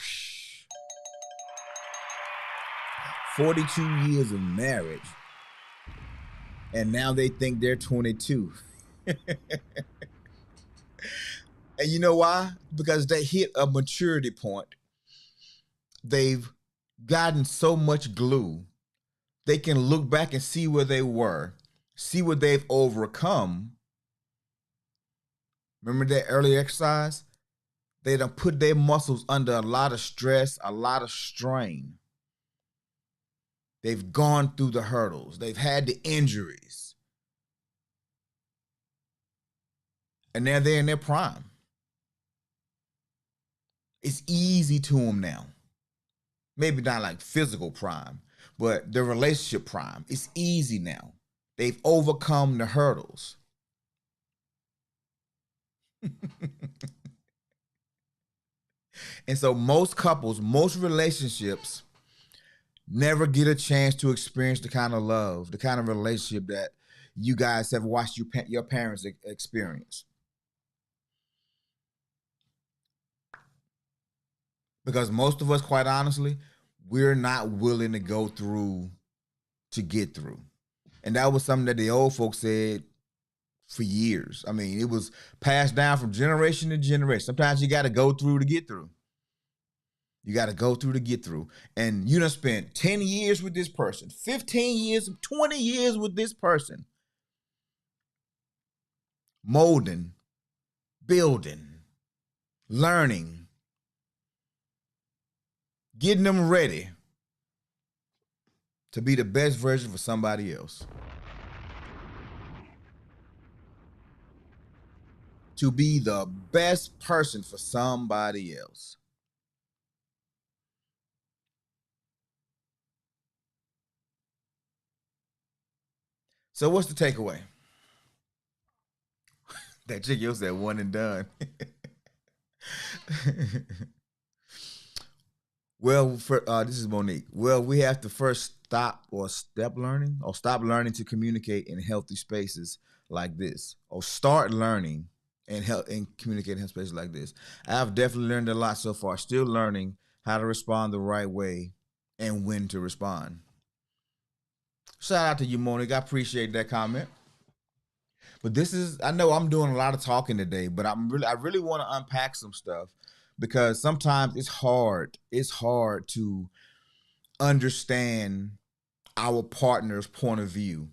42 years of marriage. And now they think they're 22. And you know why? Because they hit a maturity point. They've gotten so much glue. They can look back and see where they were, see what they've overcome. Remember that early exercise? They done put their muscles under a lot of stress, a lot of strain. They've gone through the hurdles. They've had the injuries. And now they're in their prime. It's easy to them now. Maybe not like physical prime, but the relationship prime. It's easy now. They've overcome the hurdles. And so most couples, most relationships never get a chance to experience the kind of love, the kind of relationship that you guys have watched your parents experience. Because most of us, quite honestly, we're not willing to go through to get through. And that was something that the old folks said for years. I mean, it was passed down from generation to generation. Sometimes you got to go through to get through. You got to go through to get through. And you done spent 10 years with this person, 15 years, 20 years with this person. Molding, building, learning, getting them ready to be the best version for somebody else. To be the best person for somebody else. So what's the takeaway? That chick you said one and done. Well, this is Monique. Well, we have to first stop learning to communicate in healthy spaces like this, or start learning and communicate in healthy spaces like this. I've definitely learned a lot so far. Still learning how to respond the right way and when to respond. Shout out to you, Monique. I appreciate that comment. But I know I'm doing a lot of talking today, but I really want to unpack some stuff because sometimes it's hard. It's hard to understand our partner's point of view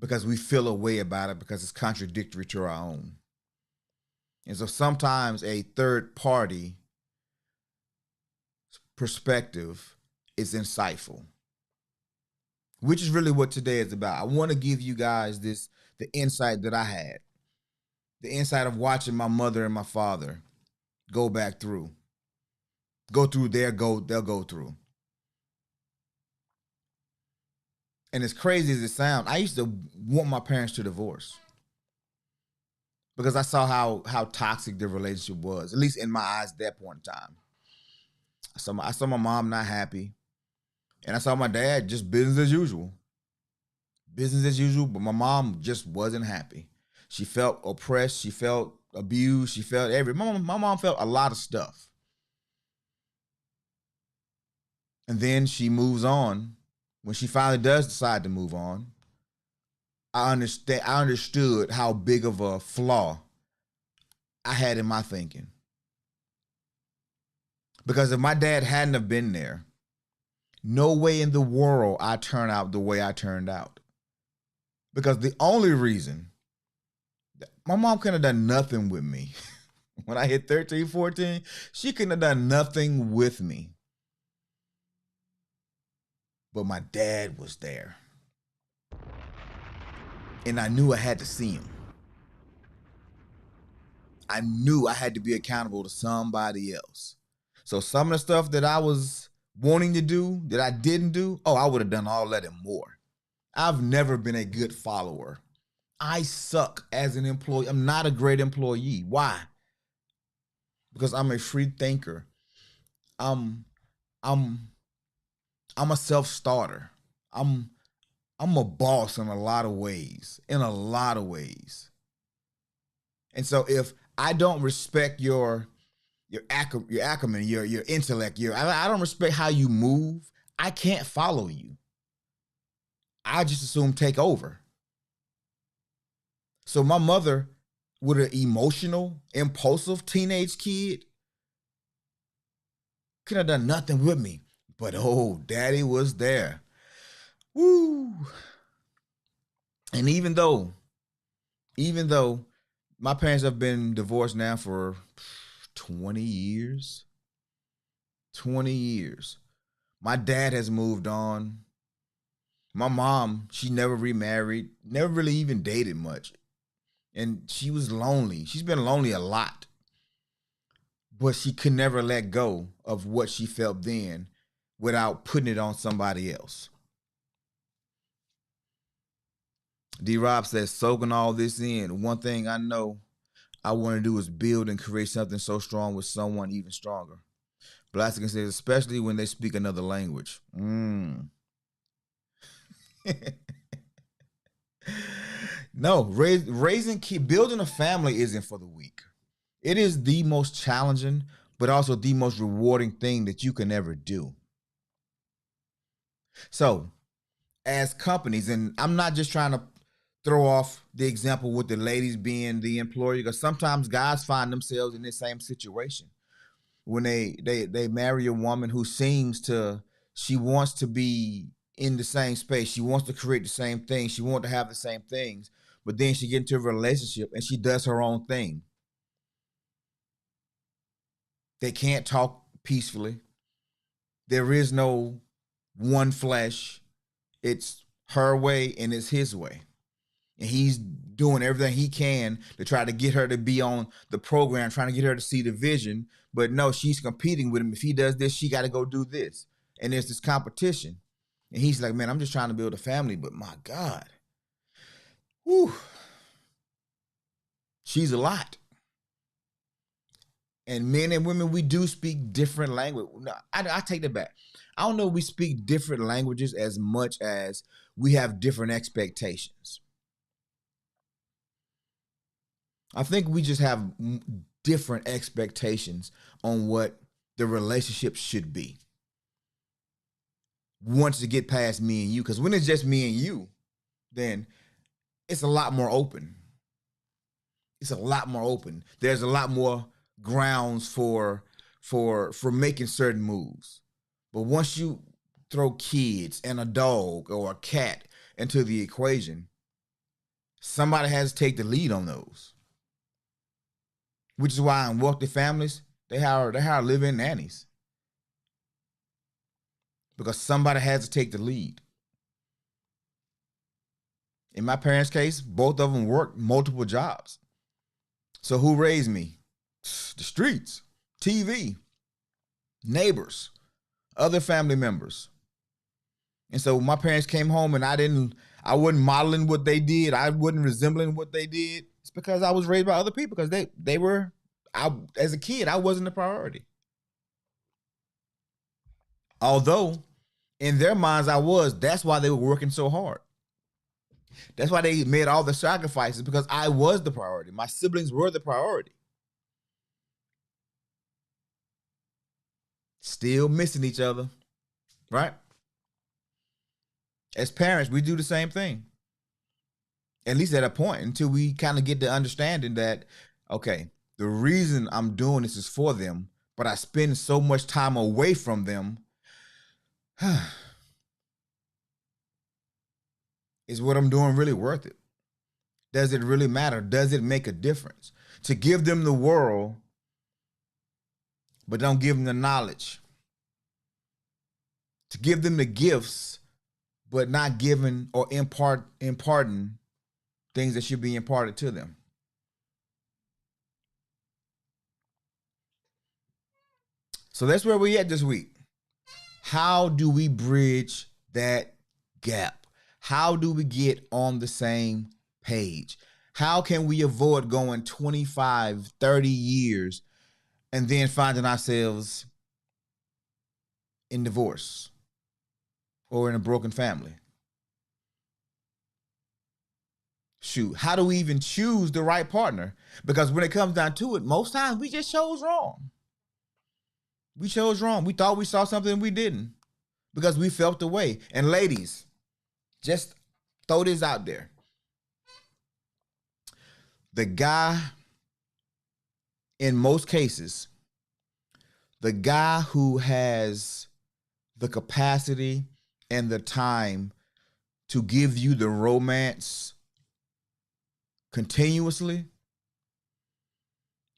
because we feel a way about it because it's contradictory to our own. And so sometimes a third party perspective is insightful, which is really what today is about. I want to give you guys the insight that I had, the insight of watching my mother and my father go through they'll go through. And as crazy as it sounds, I used to want my parents to divorce because I saw how toxic the relationship was, at least in my eyes at that point in time. I saw my mom not happy, and I saw my dad just business as usual. Business as usual, but my mom just wasn't happy. She felt oppressed. She felt abused. She felt my mom felt a lot of stuff. And then she moves on. When she finally does decide to move on, I understood how big of a flaw I had in my thinking. Because if my dad hadn't have been there, no way in the world I turn out the way I turned out. Because the only reason, my mom couldn't have done nothing with me. When I hit 13, 14, she couldn't have done nothing with me. But my dad was there. And I knew I had to see him. I knew I had to be accountable to somebody else. So some of the stuff that I was wanting to do that I didn't do, I would have done all that and more. I've never been a good follower. I suck as an employee. I'm not a great employee. Why? Because I'm a free thinker. I'm a self-starter. I'm a boss in a lot of ways. And so if I don't respect your acumen, your intellect, I don't respect how you move, I can't follow you. I just assume take over. So my mother, with an emotional, impulsive teenage kid, could have done nothing with me. But daddy was there. Woo. And even though my parents have been divorced now for 20 years, my dad has moved on. My mom, she never remarried, never really even dated much. And she was lonely. She's been lonely a lot. But she could never let go of what she felt then without putting it on somebody else. D-Rob says, soaking all this in, one thing I know I want to do is build and create something so strong with someone even stronger. Blaskin says, especially when they speak another language. No, building a family isn't for the weak. It is the most challenging, but also the most rewarding thing that you can ever do. So, as companies, and I'm not just trying to throw off the example with the ladies being the employer, because sometimes guys find themselves in the same situation when they marry a woman who she wants to be in the same space. She wants to create the same thing. She wants to have the same things. But then she gets into a relationship and she does her own thing. They can't talk peacefully. There is no one flesh. It's her way and it's his way. And he's doing everything he can to try to get her to be on the program, trying to get her to see the vision. But no, she's competing with him. If he does this, she got to go do this. And there's this competition. And he's like, man, I'm just trying to build a family. But my God, whew, she's a lot. And men and women, we do speak different language. No, I take that back. I don't know if we speak different languages as much as we have different expectations. I think we just have different expectations on what the relationship should be. Once to get past me and you, because when it's just me and you, then it's a lot more open. It's a lot more open. There's a lot more grounds for making certain moves. But once you throw kids and a dog or a cat into the equation, somebody has to take the lead on those. Which is why in wealthy families, they hire live-in nannies. Because somebody has to take the lead. In my parents' case, both of them worked multiple jobs. So who raised me? The streets, TV, neighbors, other family members. And so when my parents came home and I wasn't modeling what they did, I wasn't resembling what they did, it's because I was raised by other people, because as a kid, I wasn't a priority. Although in their minds I was, that's why they were working so hard. That's why they made all the sacrifices, because I was the priority. My siblings were the priority. Still missing each other, right? As parents, we do the same thing. At least at a point, until we kind of get the understanding that, okay, the reason I'm doing this is for them, but I spend so much time away from them. Is what I'm doing really worth it? Does it really matter? Does it make a difference? To give them the world, but don't give them the knowledge. To give them the gifts, but not giving or imparting things that should be imparted to them. So that's where we're at this week. How do we bridge that gap? How do we get on the same page? How can we avoid going 25, 30 years and then finding ourselves in divorce or in a broken family? Shoot, how do we even choose the right partner? Because when it comes down to it, most times we just chose wrong. We chose wrong. We thought we saw something we didn't, because we felt the way. And ladies, just throw this out there. The guy, in most cases, the guy who has the capacity and the time to give you the romance continuously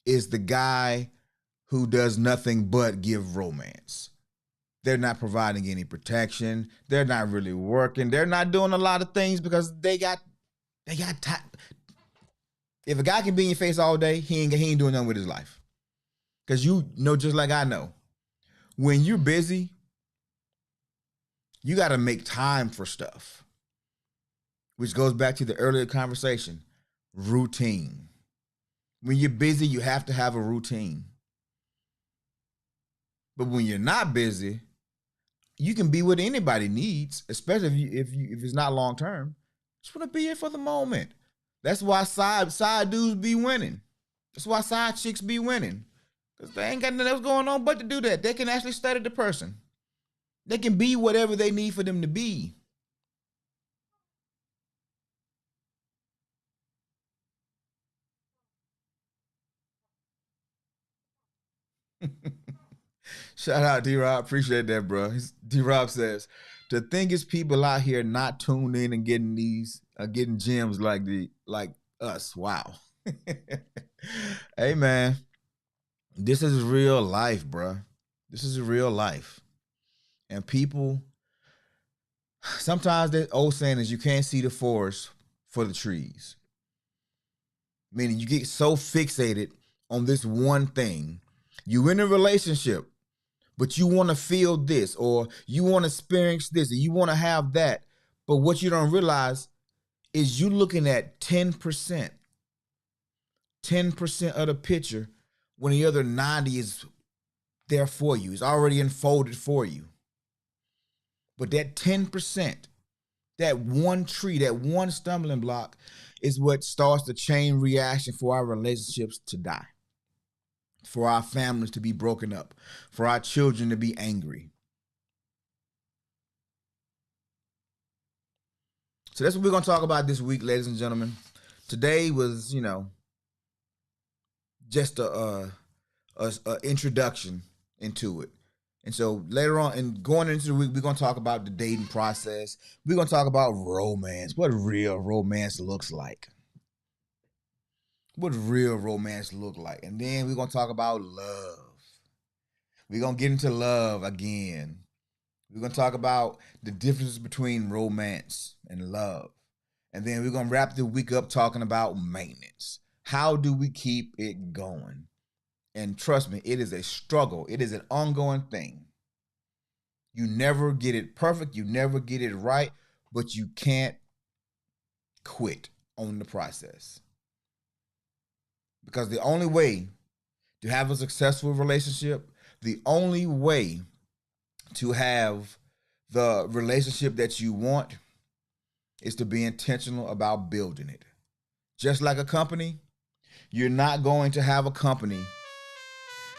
is the guy who does nothing but give romance. They're not providing any protection. They're not really working. They're not doing a lot of things because they got time. If a guy can be in your face all day, he ain't doing nothing with his life. Because you know, just like I know, when you're busy, you got to make time for stuff. Which goes back to the earlier conversation, routine. When you're busy, you have to have a routine. But when you're not busy, you can be what anybody needs, especially if it's not long term. Just want to be here for the moment. That's why side dudes be winning. That's why side chicks be winning. Because they ain't got nothing else going on but to do that. They can actually study the person. They can be whatever they need for them to be. Shout out D-Rob. Appreciate that, bro. D-Rob says, the thing is, people out here not tuned in and getting gems like us. Wow. Hey, man. This is real life, bro. This is real life. And people, sometimes the old saying is you can't see the forest for the trees. Meaning you get so fixated on this one thing. You in a relationship, but you want to feel this, or you want to experience this, or you want to have that. But what you don't realize is you looking at 10%. 10% of the picture when the other 90 is there for you. It's already unfolded for you. But that 10%, that one tree, that one stumbling block is what starts the chain reaction for our relationships to die, for our families to be broken up, for our children to be angry. So that's what we're going to talk about this week, ladies and gentlemen. Today was, just a introduction into it. And so later on, and going into the week, we're going to talk about the dating process. We're going to talk about romance, what real romance looks like. What real romance look like. And then we're going to talk about love. We're going to get into love again. We're going to talk about the differences between romance and love. And then we're going to wrap the week up talking about maintenance. How do we keep it going? And trust me, it is a struggle. It is an ongoing thing. You never get it perfect. You never get it right, but you can't quit on the process. Because the only way to have a successful relationship, the only way to have the relationship that you want is to be intentional about building it. Just like a company, you're not going to have a company.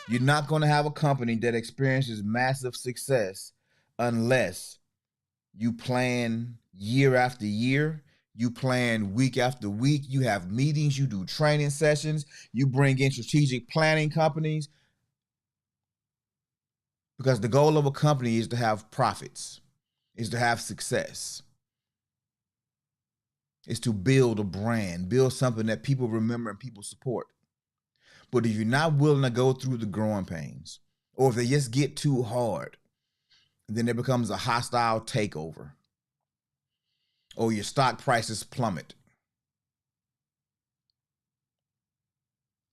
You're not going to have a company that experiences massive success unless you plan year after year, you plan week after week, you have meetings, you do training sessions, you bring in strategic planning companies. Because the goal of a company is to have profits, is to have success, is to build a brand, build something that people remember and people support. But if you're not willing to go through the growing pains, or if they just get too hard, then it becomes a hostile takeover, or your stock prices plummet.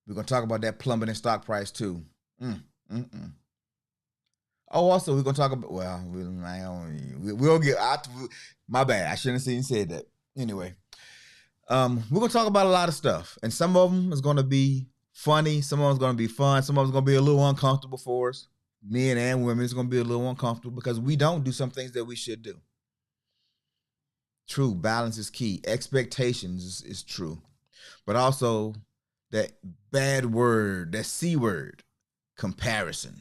We're going to talk about that plummeting stock price too. Oh, also, we're going to talk about, we'll get, my bad, I shouldn't have said that. Anyway, we're going to talk about a lot of stuff, and some of them is going to be funny, some of them is going to be fun, some of them is going to be a little uncomfortable for us. Men and women, it's going to be a little uncomfortable because we don't do some things that we should do. True, balance is key. Expectations is true. But also that bad word, that C word, comparison.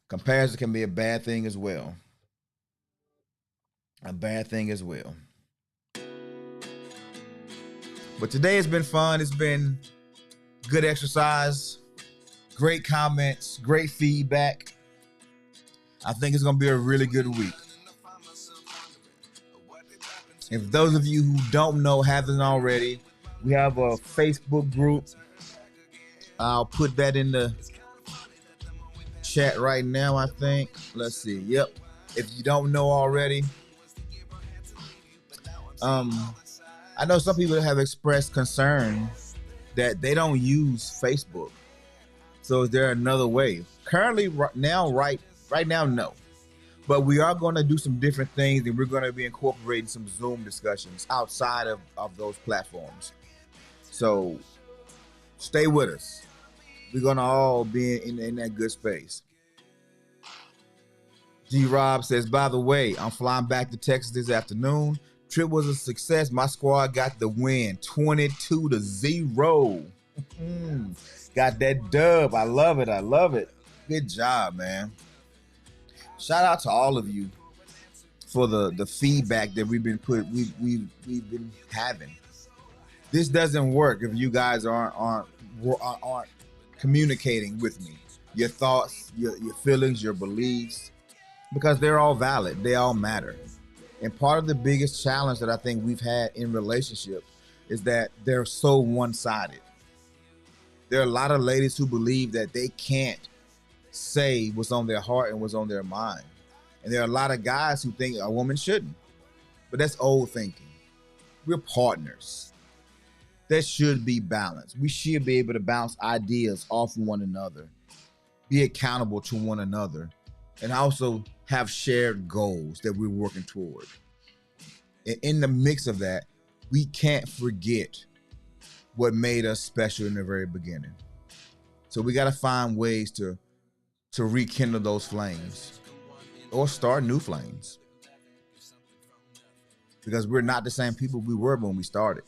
Comparison can be a bad thing as well. A bad thing as well. But today has been fun. It's been good exercise, great comments, great feedback. I think it's going to be a really good week. If those of you who don't know, haven't already, we have a Facebook group. I'll put that in the chat right now, I think. Let's see. Yep. If you don't know already, I know some people have expressed concern that they don't use Facebook. So is there another way? Currently, right now, no. But we are going to do some different things, and we're going to be incorporating some Zoom discussions outside of those platforms. So stay with us. We're going to all be in that good space. G-Rob says, by the way, I'm flying back to Texas this afternoon. Trip was a success. My squad got the win, 22-0. Got that dub. I love it. I love it. Good job, man. Shout out to all of you for the feedback that we've been been having. This doesn't work if you guys aren't communicating with me. Your thoughts, your feelings, your beliefs, because they're all valid. They all matter. And part of the biggest challenge that I think we've had in relationships is that they're so one-sided. There are a lot of ladies who believe that they can't say what's on their heart and what's on their mind. And there are a lot of guys who think a woman shouldn't. But that's old thinking. We're partners. There should be balance. We should be able to bounce ideas off one another, be accountable to one another, and also have shared goals that we're working toward. And in the mix of that, we can't forget what made us special in the very beginning. So we got to find ways to rekindle those flames or start new flames, because we're not the same people we were when we started.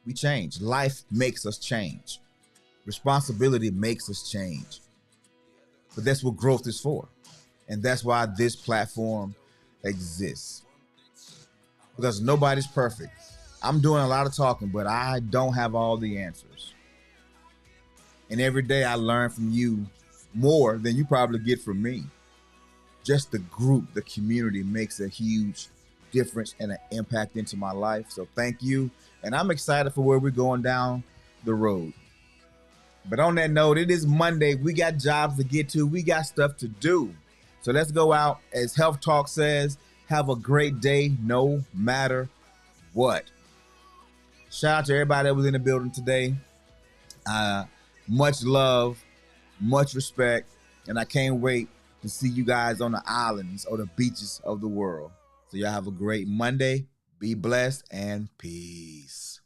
We change. Life makes us change. Responsibility makes us change. But that's what growth is for. And that's why this platform exists. Because nobody's perfect. I'm doing a lot of talking, but I don't have all the answers. And every day I learn from you more than you probably get from me. Just the group, the community makes a huge difference and an impact into my life. So thank you. And I'm excited for where we're going down the road. But on that note, it is Monday. We got jobs to get to. We got stuff to do. So let's go out. As Health Talk says, have a great day no matter what. Shout out to everybody that was in the building today. Much love, much respect, and I can't wait to see you guys on the islands or the beaches of the world. So y'all have a great Monday. Be blessed and peace.